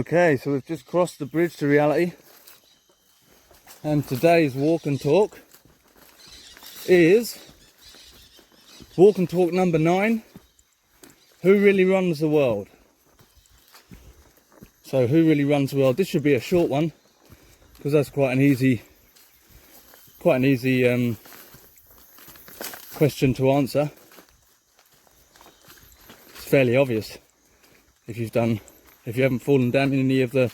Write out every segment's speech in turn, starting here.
Okay, so we've just crossed the bridge to reality, and today's walk and talk is walk and talk number 9. Who really runs the world? So who really runs the world? This should be a short one because that's quite an easy question to answer. It's fairly obvious if you haven't fallen down in any of the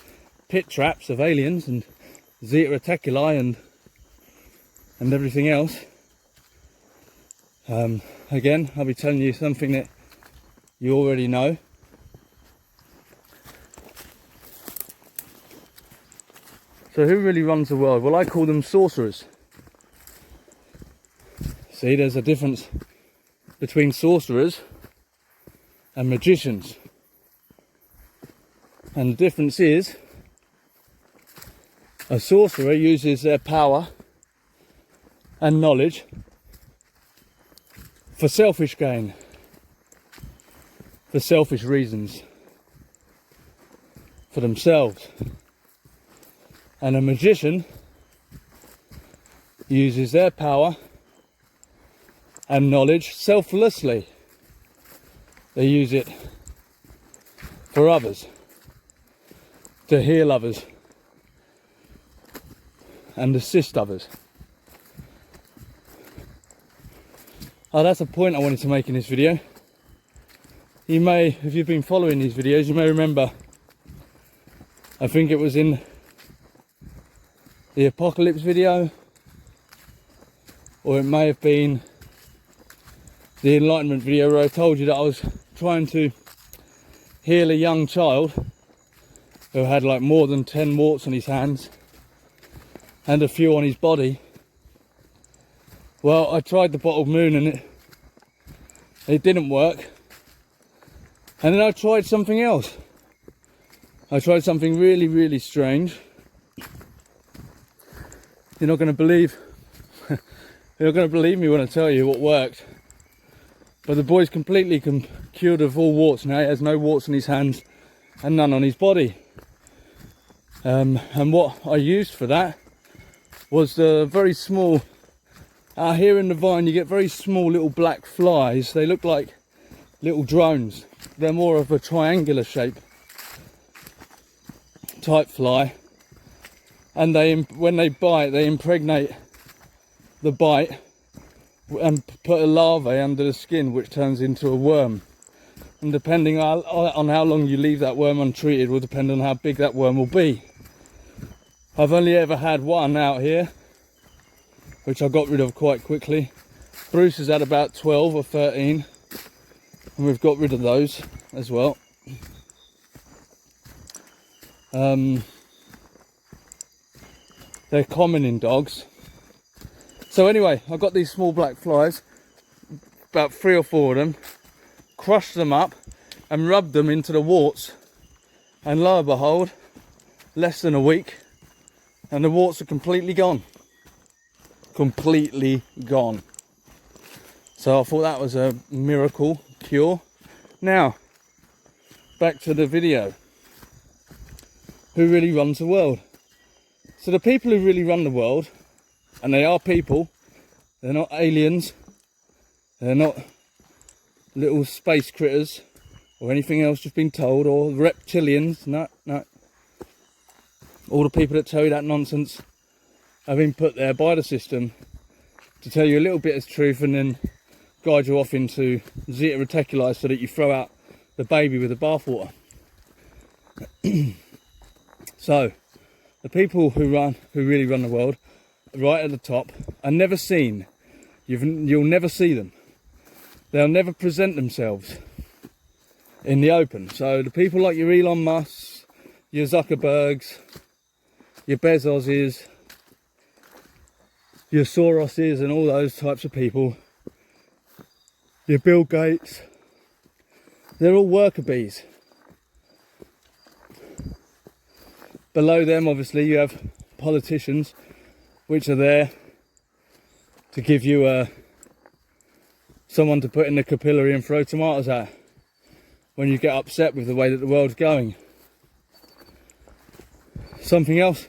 pit traps of aliens and Zeta Reticuli and everything else. Again, I'll be telling you something that you already know. So who really runs the world? Well, I call them sorcerers. See, there's a difference between sorcerers and magicians. And the difference is, a sorcerer uses their power and knowledge for selfish gain, for selfish reasons, for themselves. And a magician uses their power and knowledge selflessly. They use it for others, to heal others and assist others. Oh, that's a point I wanted to make in this video. You may, if you've been following these videos, you may remember, I think it was in the apocalypse video, or it may have been the enlightenment video where I told you that I was trying to heal a young child who had like more than 10 warts on his hands and a few on his body. Well, I tried the bottled moon and it didn't work. And then I tried something else. I tried something really, really strange. You're not going to believe me when I tell you what worked. But the boy's completely cured of all warts now. He has no warts on his hands and none on his body. And what I used for that was the very small, out here in the vine you get very small little black flies. They look like little drones. They're more of a triangular shape type fly. And when they bite, they impregnate the bite and put a larvae under the skin, which turns into a worm. And depending on how long you leave that worm untreated will depend on how big that worm will be. I've only ever had one out here, which I got rid of quite quickly. Bruce has had about 12 or 13, and we've got rid of those as well. They're common in dogs. So anyway, I got these small black flies, about 3 or 4 of them, crushed them up and rubbed them into the warts, and lo and behold, less than a week and the warts are completely gone. Completely gone. So I thought that was a miracle cure. Now, back to the video. Who really runs the world? So the people who really run the world, and they are people, they're not aliens, they're not little space critters or anything else you've been told, or reptilians. No. All the people that tell you that nonsense have been put there by the system to tell you a little bit of truth and then guide you off into Zeta Reticuli so that you throw out the baby with the bathwater. So the people who really run the world, right at the top, are never seen. You'll never see them. They'll never present themselves in the open. So the people like your Elon Musk, your Zuckerbergs, your Bezoses, your Soroses and all those types of people, your Bill Gates, they're all worker bees. Below them, obviously, you have politicians, which are there to give you someone to put in the capillary and throw tomatoes at when you get upset with the way that the world's going. something else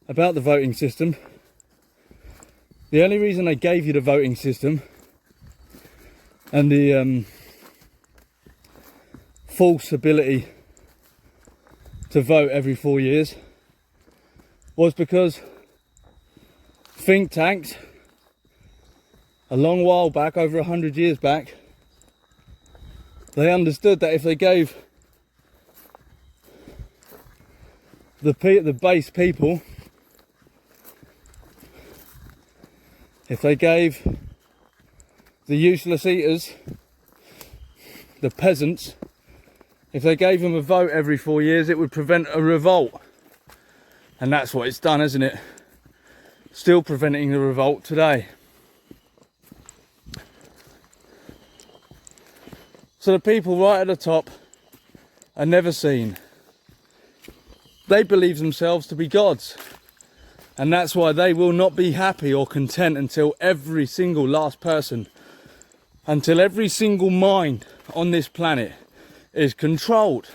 about the voting system. The only reason they gave you the voting system and the false ability to vote every 4 years was because think tanks a long while back, over 100 years back, they understood that if they gave the base people, if they gave the useless eaters, the peasants, if they gave them a vote every 4 years, it would prevent a revolt. And that's what it's done, isn't it? Still preventing the revolt today. So the people right at the top are never seen. They believe themselves to be gods. And that's why they will not be happy or content until every single last person, until every single mind on this planet is controlled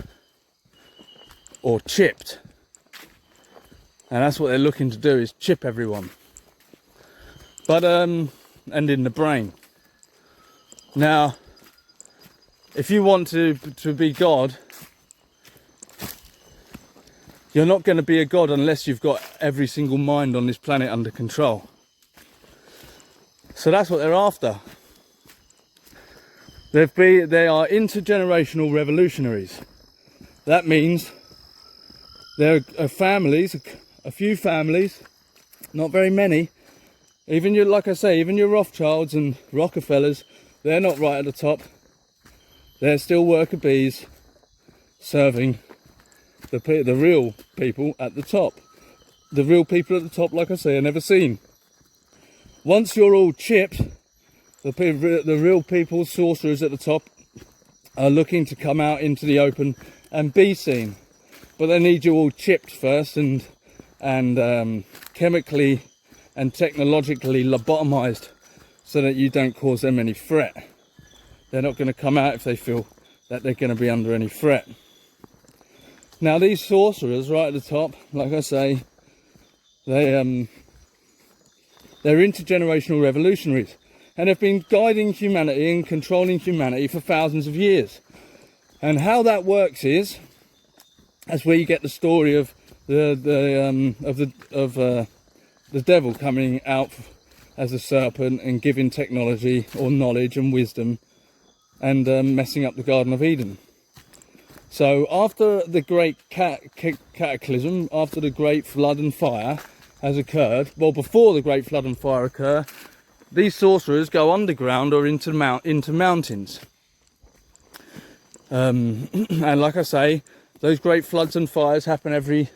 or chipped. And that's what they're looking to do, is chip everyone. But, and in the brain. Now, if you want to be God, you're not going to be a god unless you've got every single mind on this planet under control. So that's what they're after. They are intergenerational revolutionaries. That means there are families, a few families, not very many. Even your, like I say, even your Rothschilds and Rockefellers, they're not right at the top. They're still worker bees serving the real people at the top. The real people at the top, like I say, are never seen. Once you're all chipped, the real people, sorcerers at the top, are looking to come out into the open and be seen. But they need you all chipped first and chemically and technologically lobotomized so that you don't cause them any threat. They're not going to come out if they feel that they're going to be under any threat. Now these sorcerers right at the top, like I say, they're intergenerational revolutionaries and have been guiding humanity and controlling humanity for thousands of years. And how that works is, that's where you get the story of the devil coming out as a serpent and giving technology or knowledge and wisdom and messing up the Garden of Eden. So after the great cataclysm, after the great flood and fire has occurred, well, before the great flood and fire occur, these sorcerers go underground or into mountains. And like I say, those great floods and fires happen every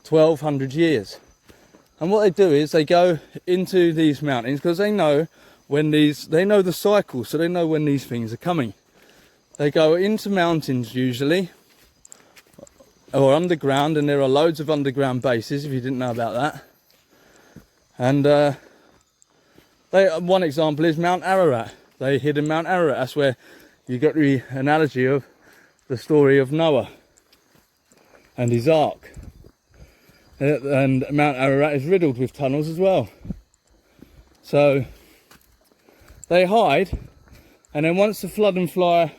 1200 years. And what they do is they go into these mountains because they know they know the cycle, so they know when these things are coming. They go into mountains usually, or underground, and there are loads of underground bases if you didn't know about that. And one example is Mount ARRR. They hid in Mount ARRR. That's where you got the analogy of the story of Noah and his ark. And Mount ARRR is riddled with tunnels as well. So they hide, and then once the flood and fire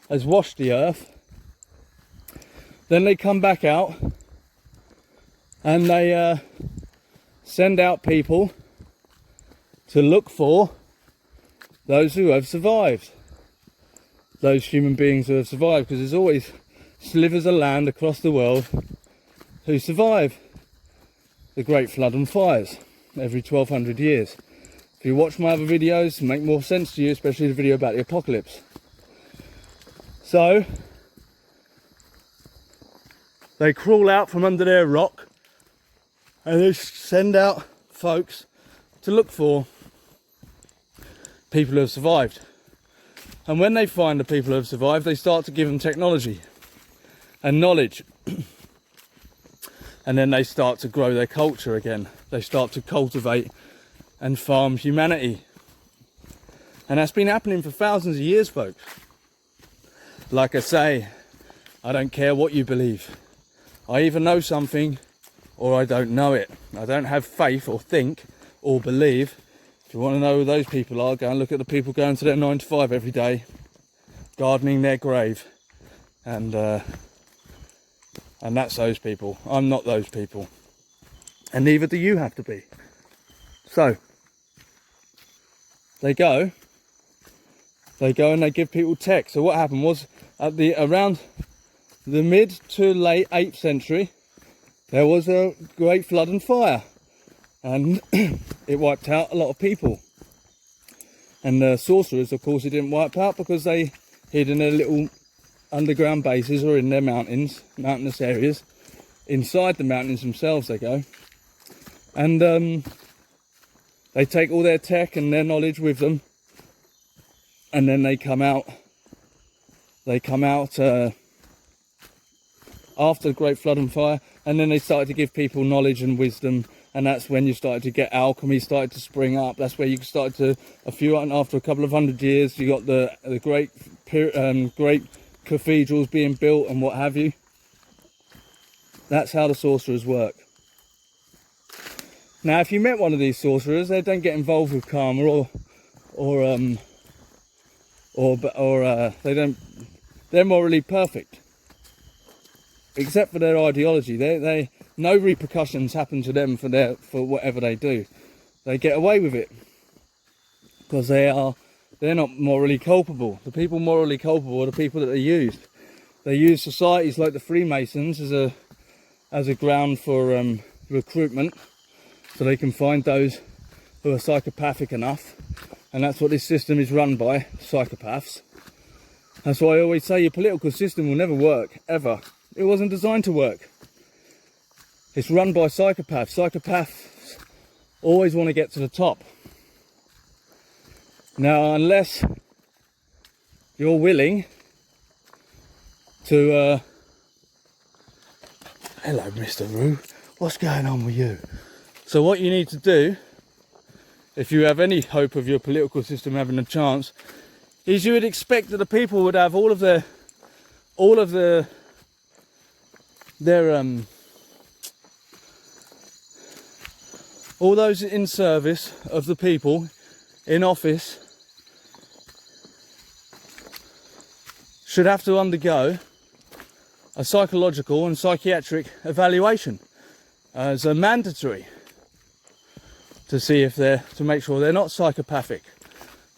has washed the earth, then they come back out and they send out people to look for those who have survived, those human beings who have survived, because there's always slivers of land across the world who survive the great flood and fires every 1200 years. If you watch my other videos, it'll make more sense to you, especially the video about the apocalypse. So they crawl out from under their rock and they send out folks to look for people who have survived. And when they find the people who have survived, they start to give them technology and knowledge. And then they start to grow their culture again. They start to cultivate and farm humanity. And that's been happening for thousands of years, folks. Like I say, I don't care what you believe. I either know something or I don't know it. I don't have faith or think or believe. If you want to know who those people are, go and look at the people going to their 9 to 5 every day, gardening their grave, and that's those people. I'm not those people, and neither do you have to be. So they go and they give people tech. So what happened was, around the mid to late 8th century, there was a great flood and fire, and it wiped out a lot of people. And the sorcerers, of course, it didn't wipe out, because they hid in their little underground bases or in their mountainous areas. Inside the mountains themselves they go, and they take all their tech and their knowledge with them, and then they come out after the great flood and fire, and then they started to give people knowledge and wisdom, and that's when you started to get alchemy started to spring up. That's where you started to, after a couple of 100 years, you got the great cathedrals being built and what have you. That's how the sorcerers work. Now, if you met one of these sorcerers, they don't get involved with karma they're morally perfect, except for their ideology. They no repercussions happen to them for whatever they do. They get away with it because they're not morally culpable. The people morally culpable are the people that they used. They use societies like the Freemasons as a ground for recruitment, so they can find those who are psychopathic enough, and that's what this system is run by, psychopaths. That's why I always say your political system will never work, ever. It wasn't designed to work. It's run by psychopaths. Psychopaths always want to get to the top. Now, unless you're willing to... Hello, Mr. Roo. What's going on with you? So what you need to do, if you have any hope of your political system having a chance, is you would expect that the people would have all those in service of the people in office should have to undergo a psychological and psychiatric evaluation as a mandatory, to make sure they're not psychopathic,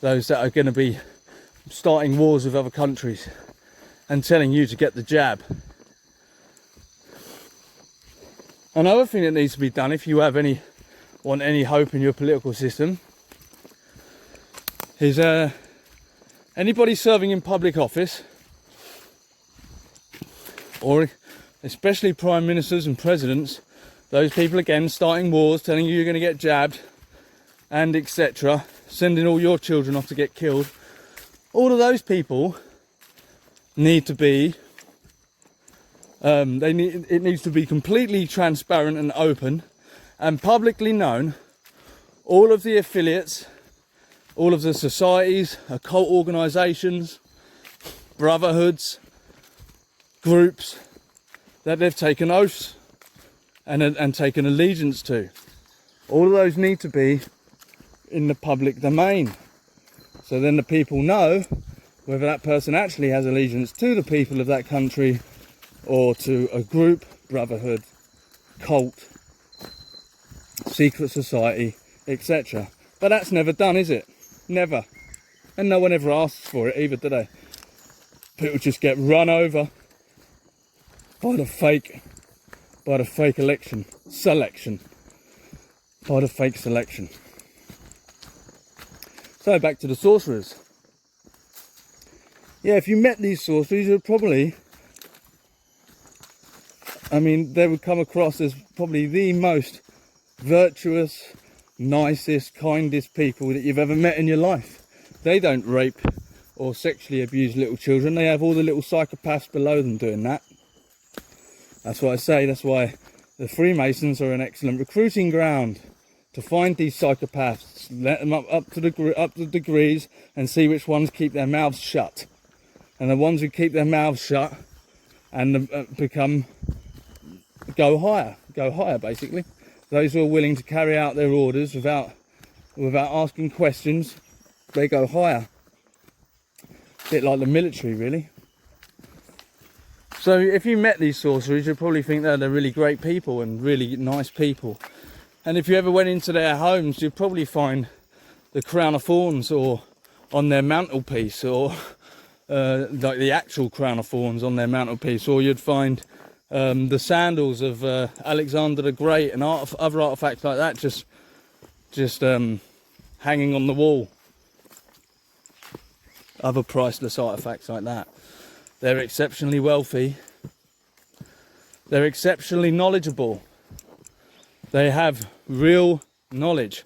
those that are going to be starting wars with other countries and telling you to get the jab. Another thing that needs to be done, if you want any hope in your political system, is anybody serving in public office, or especially prime ministers and presidents, those people again starting wars, telling you you're going to get jabbed, and etc., sending all your children off to get killed. All of those people need to be, it needs to be completely transparent and open and publicly known. All of the affiliates, all of the societies, occult organisations, brotherhoods, groups that they've taken oaths and taken allegiance to. All of those need to be in the public domain. So then the people know whether that person actually has allegiance to the people of that country or to a group, brotherhood, cult, secret society, etc. But that's never done, is it? Never. And no one ever asks for it either, do they? People just get run over by the fake selection. So back to the sorcerers. Yeah, if you met these sorcerers, you'd probably, they would come across as probably the most virtuous, nicest, kindest people that you've ever met in your life. They don't rape or sexually abuse little children. They have all the little psychopaths below them doing that. That's what I say. That's why the Freemasons are an excellent recruiting ground, to find these psychopaths, let them up to degrees, and see which ones keep their mouths shut. And the ones who keep their mouths shut and become go higher basically. Those who are willing to carry out their orders without asking questions, they go higher. A bit like the military, really. So if you met these sorcerers, you'd probably think that they're really great people and really nice people. And if you ever went into their homes, you'd probably find the crown of thorns or on their mantelpiece, or like the actual crown of thorns on their mantelpiece, or you'd find the sandals of Alexander the Great and other artifacts like that just hanging on the wall. Other priceless artifacts like that. They're exceptionally wealthy. They're exceptionally knowledgeable. They have real knowledge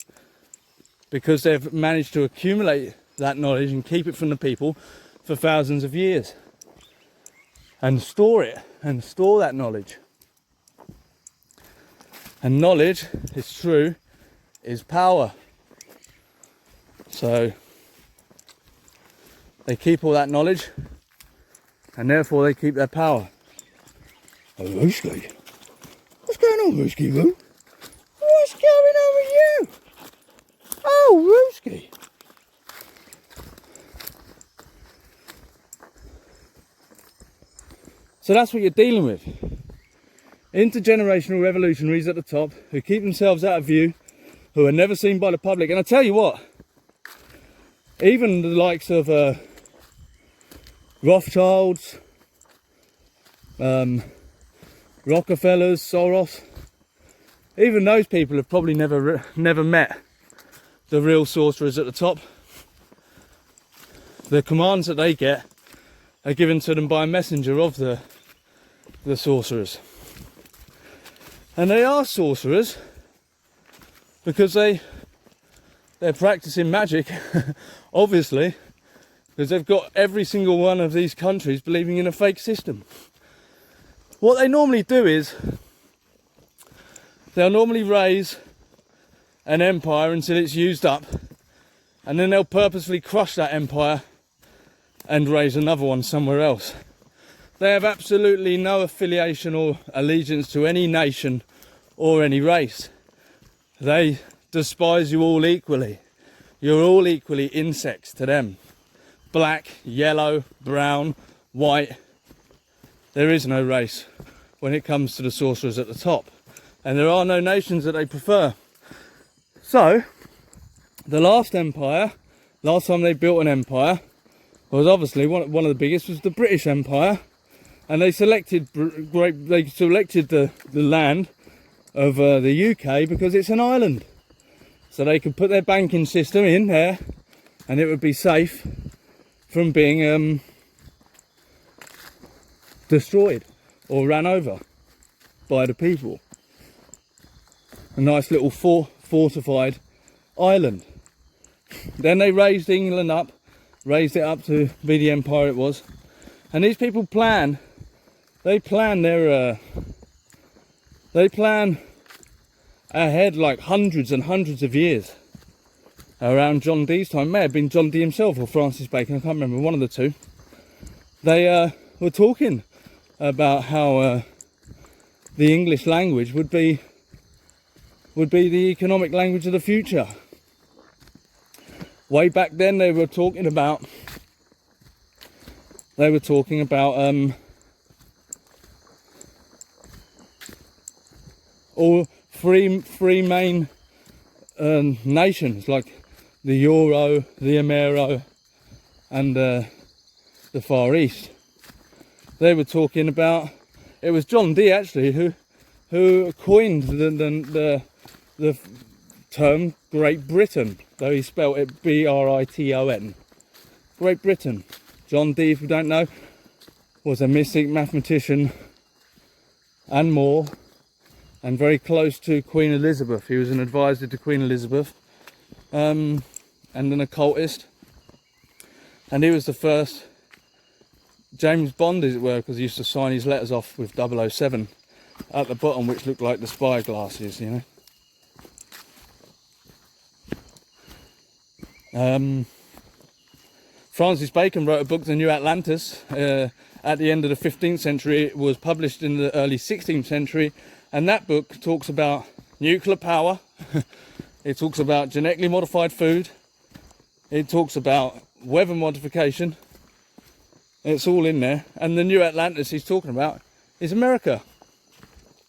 because they've managed to accumulate that knowledge and keep it from the people for thousands of years. And store it, and store that knowledge. And knowledge, it's true, is power. So they keep all that knowledge, and therefore they keep their power. Oh, Rooski. What's going on, Rooski, Roo? What's going on with you? Oh, Rooski. So that's what you're dealing with. Intergenerational revolutionaries at the top who keep themselves out of view, who are never seen by the public. And I tell you what, even the likes of Rothschilds, Rockefellers, Soros, even those people have probably never met the real sorcerers at the top. The commands that they get are given to them by a messenger of the sorcerers. And they are sorcerers because they're practicing magic, obviously, because they've got every single one of these countries believing in a fake system. What they normally do is they'll normally raise an empire until it's used up, and then they'll purposely crush that empire and raise another one somewhere else. They have absolutely no affiliation or allegiance to any nation or any race. They despise you all equally. You're all equally insects to them. Black, yellow, brown, white. There is no race when it comes to the sorcerers at the top. And there are no nations that they prefer. So, the last time they built an empire, was obviously one of the biggest was the British Empire, and they selected the land of the UK because it's an island, so they could put their banking system in there, and it would be safe from being destroyed or ran over by the people. A nice little fortified island. Then they raised England up. Raised it up to be the empire it was, and these people plan ahead like hundreds and hundreds of years. Around John Dee's time, may have been John Dee himself or Francis Bacon, I can't remember, one of the two. They were talking about how the English language would be the economic language of the future. Way back then they were talking about all three main nations, like the Euro, the Amero, and the Far East. They were talking about, it was John Dee actually who coined the term Great Britain, though he spelt it Briton. Great Britain. John Dee, if you don't know, was a mystic, mathematician and more, and very close to Queen Elizabeth. He was an advisor to Queen Elizabeth, and an occultist, and he was the first James Bond, as it were, because he used to sign his letters off with 007 at the bottom, which looked like the spy glasses, you know. Francis Bacon wrote a book, The New Atlantis, at the end of the 15th century. It was published in the early 16th century, and that book talks about nuclear power. It talks about genetically modified food. It talks about weather modification. It's all in there. And the New Atlantis he's talking about is America,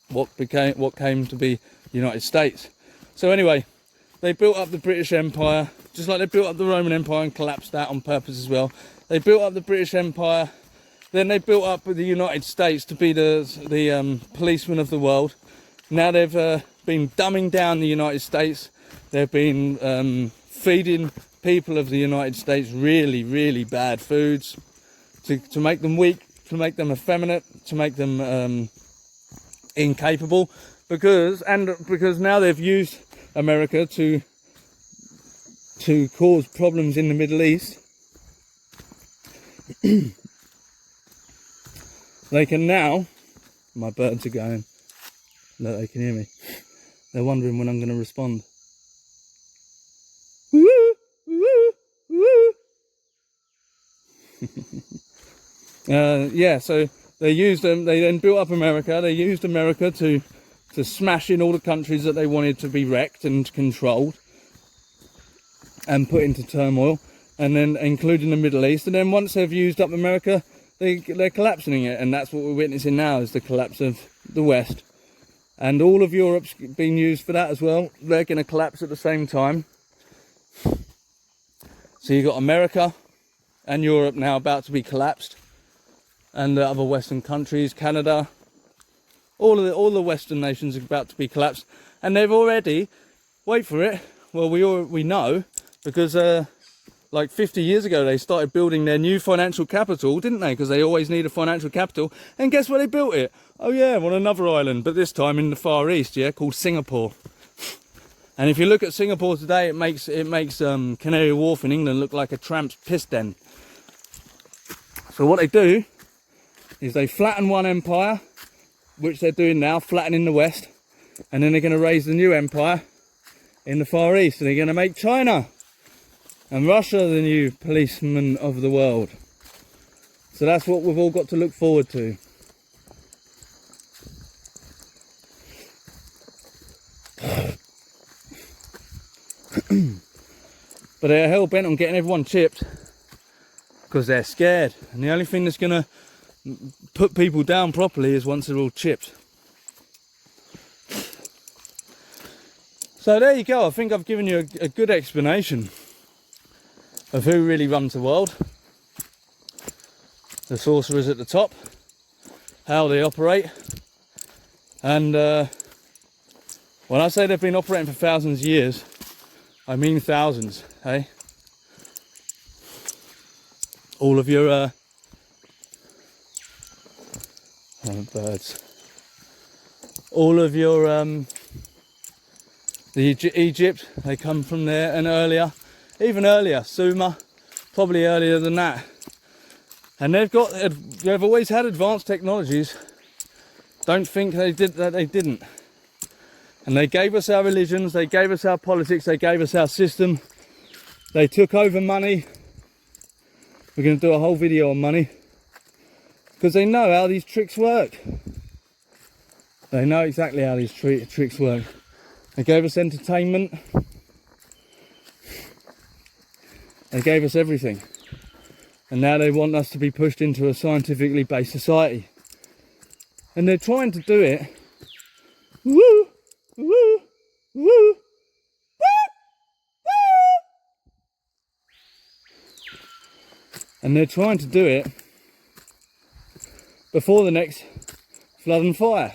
what came to be the United States. So anyway, they built up the British Empire, just like they built up the Roman Empire and collapsed that on purpose as well. They built up the British Empire, then they built up the United States to be the policeman of the world. Now they've been dumbing down the United States. They've been feeding people of the United States really, really bad foods to make them weak, to make them effeminate, to make them incapable, because now they've used America to cause problems in the Middle East. They can now, my birds are going, look, they can hear me. They're wondering when I'm going to respond. Woo, woo, woo. Yeah, so they used them. They then built up America. They used America to smash in all the countries that they wanted to be wrecked and controlled and put into turmoil, and then including the Middle East. And then once they've used up America, they're collapsing it, and that's what we're witnessing now, is the collapse of the West. And all of Europe's being used for that as well. They're going to collapse at the same time. So you've got America and Europe now about to be collapsed, and the other Western countries, Canada, all the Western nations are about to be collapsed. And they've already, wait for it, well we know, because like 50 years ago they started building their new financial capital, didn't they? Because they always need a financial capital. And guess where they built it? Oh yeah, on another island, but this time in the Far East, yeah, called Singapore. And if you look at Singapore today, it makes Canary Wharf in England look like a tramp's piss den. So what they do is they flatten one empire, which they're doing now, flattening the West, and then they're going to raise the new empire in the Far East, and they're going to make China and Russia the new policeman of the world. So that's what we've all got to look forward to. But they're hell bent on getting everyone chipped because they're scared, and the only thing that's going to put people down properly is once they're all chipped. So there you go. I think I've given you a good explanation of who really runs the world. The sorcerers at the top, how they operate, and when I say they've been operating for thousands of years, I mean thousands, eh? All of your birds. All of your Egypt, they come from there, and earlier, even earlier, Sumer, probably earlier than that. And they've always had advanced technologies. Don't think they didn't. And they gave us our religions, they gave us our politics, they gave us our system. They took over money. We're going to do a whole video on money, because they know how these tricks work. They know exactly how these tricks work. They gave us entertainment. They gave us everything. And now they want us to be pushed into a scientifically based society. And they're trying to do it. Woo! Woo! Woo! And they're trying to do it before the next flood and fire,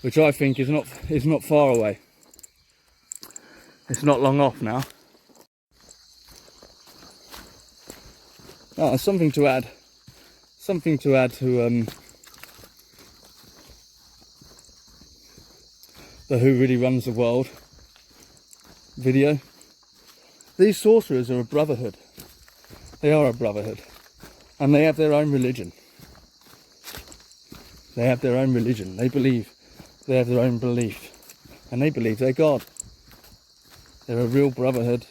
which I think is not far away. It's not long off now. Oh, something to add to the Who Really Runs the World video. These sorcerers are a brotherhood. They are a brotherhood, and they have their own religion. They have their own religion. They believe, they have their own belief, and they believe they're God. They're a real brotherhood.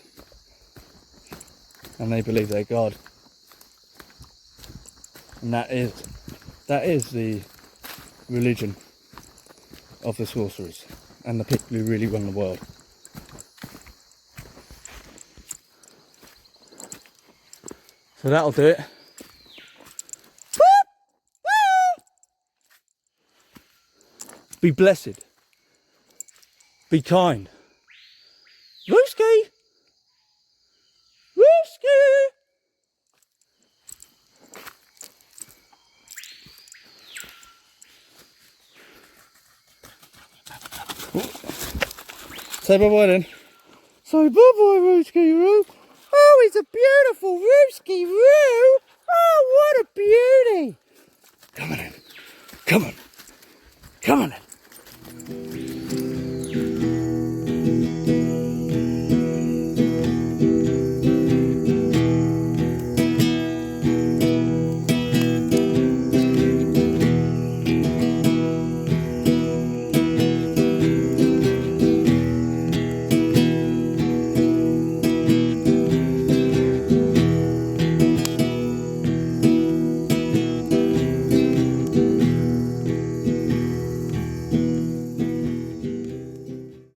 and they believe they're God. And that is the religion of the sorcerers and the people who really run the world. So that'll do it. Be blessed. Be kind. Rooski! Rooski! Say bye-bye then. Say bye-bye, Rooski Roo. Oh, he's a beautiful Rooski Roo. Oh, what a beauty. Come on in. Come on. Come on in.